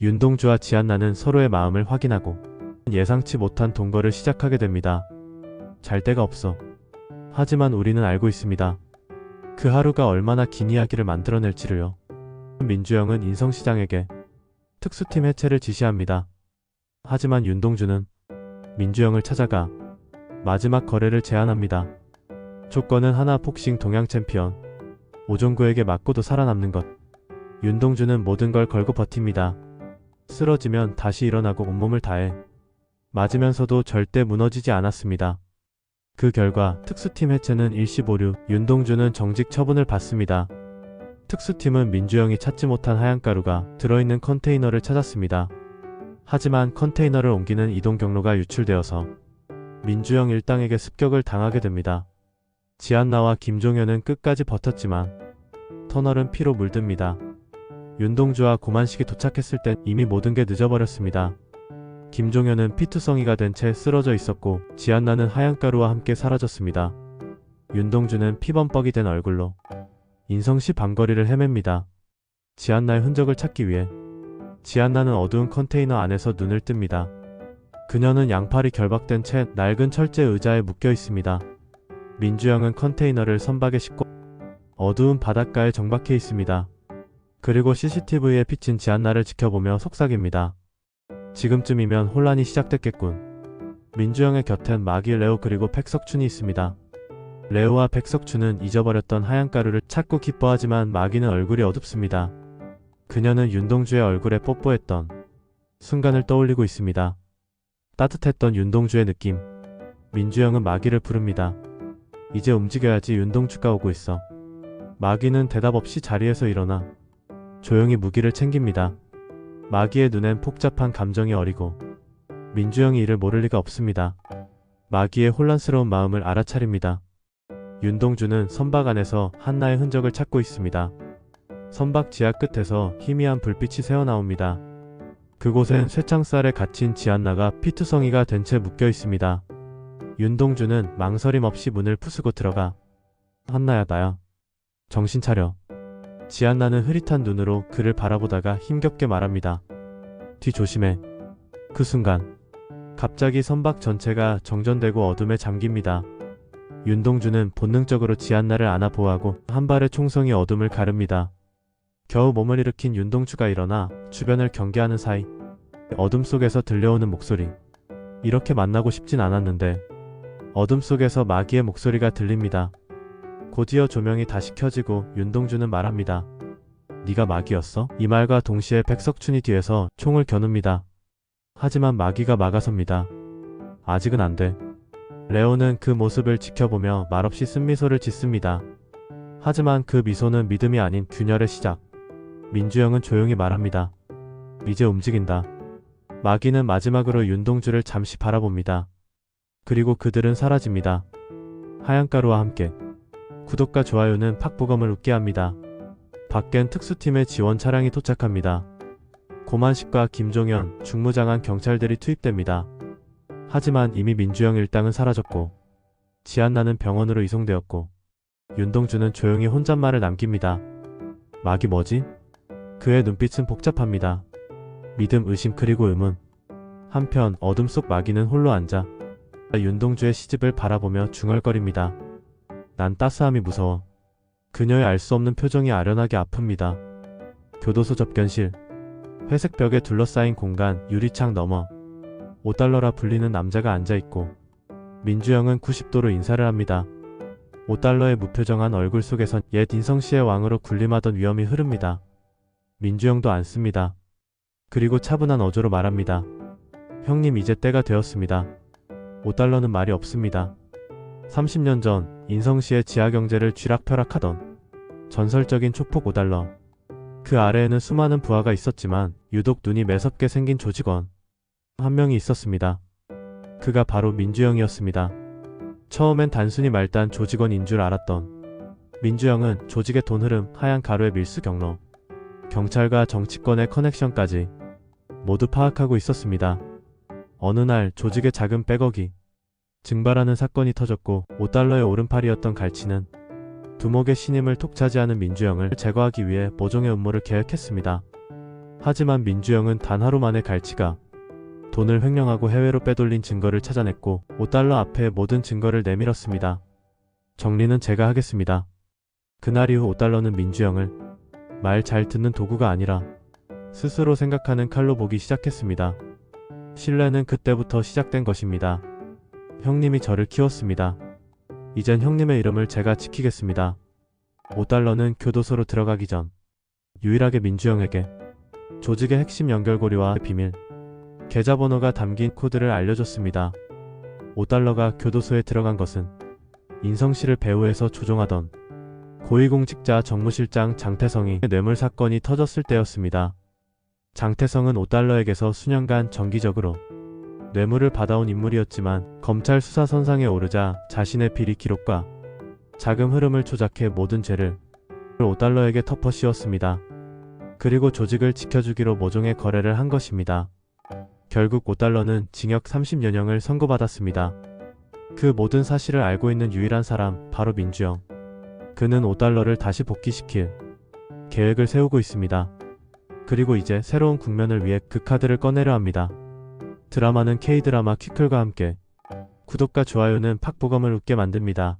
윤동주와 지안나는 서로의 마음을 확인하고 예상치 못한 동거를 시작하게 됩니다. 잘 데가 없어. 하지만 우리는 알고 있습니다. 그 하루가 얼마나 긴 이야기를 만들어낼지를요. 민주영은 인성시장에게 특수팀 해체를 지시합니다. 하지만 윤동주는 민주영을 찾아가 마지막 거래를 제안합니다. 조건은 하나 복싱 동양 챔피언 오종구에게 맞고도 살아남는 것. 윤동주는 모든 걸 걸고 버팁니다. 쓰러지면 다시 일어나고 온몸을 다해 맞으면서도 절대 무너지지 않았습니다. 그 결과 특수팀 해체는 일시보류, 윤동주는 정직 처분을 받습니다. 특수팀은 민주영이 찾지 못한 하얀가루가 들어있는 컨테이너를 찾았습니다. 하지만 컨테이너를 옮기는 이동 경로가 유출되어서 민주영 일당에게 습격을 당하게 됩니다. 지안나와 김종현은 끝까지 버텼지만 터널은 피로 물듭니다. 윤동주와 고만식이 도착했을 땐 이미 모든 게 늦어버렸습니다. 김종현은 피투성이가 된 채 쓰러져 있었고 지안나는 하얀가루와 함께 사라졌습니다. 윤동주는 피범벅이 된 얼굴로 인성시 밤거리를 헤맵니다. 지안나의 흔적을 찾기 위해 지안나는 어두운 컨테이너 안에서 눈을 뜹니다. 그녀는 양팔이 결박된 채 낡은 철제 의자에 묶여 있습니다. 민주영은 컨테이너를 선박에 싣고 어두운 바닷가에 정박해 있습니다. 그리고 CCTV에 비친 지안나를 지켜보며 속삭입니다. 지금쯤이면 혼란이 시작됐겠군. 민주영의 곁엔 마기 레오 그리고 백석춘이 있습니다. 레오와 백석춘은 잊어버렸던 하얀가루를 찾고 기뻐하지만 마기는 얼굴이 어둡습니다. 그녀는 윤동주의 얼굴에 뽀뽀했던 순간을 떠올리고 있습니다. 따뜻했던 윤동주의 느낌. 민주영은 마기를 부릅니다. 이제 움직여야지, 윤동주가 오고 있어. 마기는 대답 없이 자리에서 일어나 조용히 무기를 챙깁니다. 마기의 눈엔 복잡한 감정이 어리고 민주영이 이를 모를 리가 없습니다. 마기의 혼란스러운 마음을 알아차립니다. 윤동주는 선박 안에서 한나의 흔적을 찾고 있습니다. 선박 지하 끝에서 희미한 불빛이 새어나옵니다. 그곳엔 쇠창살에 갇힌 지안나가 피투성이가 된 채 묶여 있습니다. 윤동주는 망설임 없이 문을 부수고 들어가 한나야, 나야. 정신 차려. 지안나는 흐릿한 눈으로 그를 바라보다가 힘겹게 말합니다. 뒤 조심해. 그 순간 갑자기 선박 전체가 정전되고 어둠에 잠깁니다. 윤동주는 본능적으로 지안나를 안아 보호하고 한 발의 총성이 어둠을 가릅니다. 겨우 몸을 일으킨 윤동주가 일어나 주변을 경계하는 사이 어둠 속에서 들려오는 목소리. 이렇게 만나고 싶진 않았는데. 어둠 속에서 마기의 목소리가 들립니다. 곧이어 조명이 다시 켜지고 윤동주는 말합니다. 네가 마기였어? 이 말과 동시에 백석춘이 뒤에서 총을 겨눕니다. 하지만 마기가 막아섭니다. 아직은 안 돼. 레오는 그 모습을 지켜보며 말없이 쓴미소를 짓습니다. 하지만 그 미소는 믿음이 아닌 균열의 시작. 민주영은 조용히 말합니다. 이제 움직인다. 마기는 마지막으로 윤동주를 잠시 바라봅니다. 그리고 그들은 사라집니다. 하얀가루와 함께. 구독과 좋아요는 박보검을 웃게 합니다. 밖엔 특수팀의 지원 차량이 도착합니다. 고만식과 김종현, 중무장한 경찰들이 투입됩니다. 하지만 이미 민주영 일당은 사라졌고 지안나는 병원으로 이송되었고 윤동주는 조용히 혼잣말을 남깁니다. 마기 뭐지? 그의 눈빛은 복잡합니다. 믿음, 의심 그리고 의문. 한편 어둠 속 마기는 홀로 앉아 윤동주의 시집을 바라보며 중얼거립니다. 난 따스함이 무서워. 그녀의 알 수 없는 표정이 아련하게 아픕니다. 교도소 접견실. 회색 벽에 둘러싸인 공간, 유리창 너머 $5라 불리는 남자가 앉아있고 민주영은 90도로 인사를 합니다. $5의 무표정한 얼굴 속에선 옛 인성시의 왕으로 군림하던 위엄이 흐릅니다. 민주영도 앉습니다. 그리고 차분한 어조로 말합니다. 형님, 이제 때가 되었습니다. $5는 말이 없습니다. 30년 전 인성시의 지하경제를 쥐락펴락하던 전설적인 초폭 $5. 그 아래에는 수많은 부하가 있었지만 유독 눈이 매섭게 생긴 조직원 한 명이 있었습니다. 그가 바로 민주영이었습니다. 처음엔 단순히 말단 조직원인 줄 알았던 민주영은 조직의 돈 흐름, 하얀 가루의 밀수 경로, 경찰과 정치권의 커넥션까지 모두 파악하고 있었습니다. 어느 날 조직의 작은 백억이 증발하는 사건이 터졌고 $5의 오른팔이었던 갈치는 두목의 신임을 톡 차지하는 민주영을 제거하기 위해 모종의 음모를 계획했습니다. 하지만 민주영은 단 하루 만에 갈치가 돈을 횡령하고 해외로 빼돌린 증거를 찾아냈고 5달러 앞에 모든 증거를 내밀었습니다. 정리는 제가 하겠습니다. 그날 이후 5달러는 민주영을 말 잘 듣는 도구가 아니라 스스로 생각하는 칼로 보기 시작했습니다. 신뢰는 그때부터 시작된 것입니다. 형님이 저를 키웠습니다. 이젠 형님의 이름을 제가 지키겠습니다. 5달러는 교도소로 들어가기 전 유일하게 민주영에게 조직의 핵심 연결고리와 비밀 계좌번호가 담긴 코드를 알려줬습니다. 5달러가 교도소에 들어간 것은 인성씨를 배후에서 조종하던 고위공직자 정무실장 장태성이 뇌물 사건이 터졌을 때였습니다. 장태성은 5달러에게서 수년간 정기적으로 뇌물을 받아온 인물이었지만 검찰 수사 선상에 오르자 자신의 비리 기록과 자금 흐름을 조작해 모든 죄를 5달러에게 덮어씌웠습니다. 그리고 조직을 지켜주기로 모종의 거래를 한 것입니다. 결국 5달러는 징역 30년형을 선고받았습니다. 그 모든 사실을 알고 있는 유일한 사람 바로 민주영. 그는 5달러를 다시 복귀시킬 계획을 세우고 있습니다. 그리고 이제 새로운 국면을 위해 그 카드를 꺼내려 합니다. 드라마는 K드라마 퀴클과 함께 구독과 좋아요는 팍보검을 웃게 만듭니다.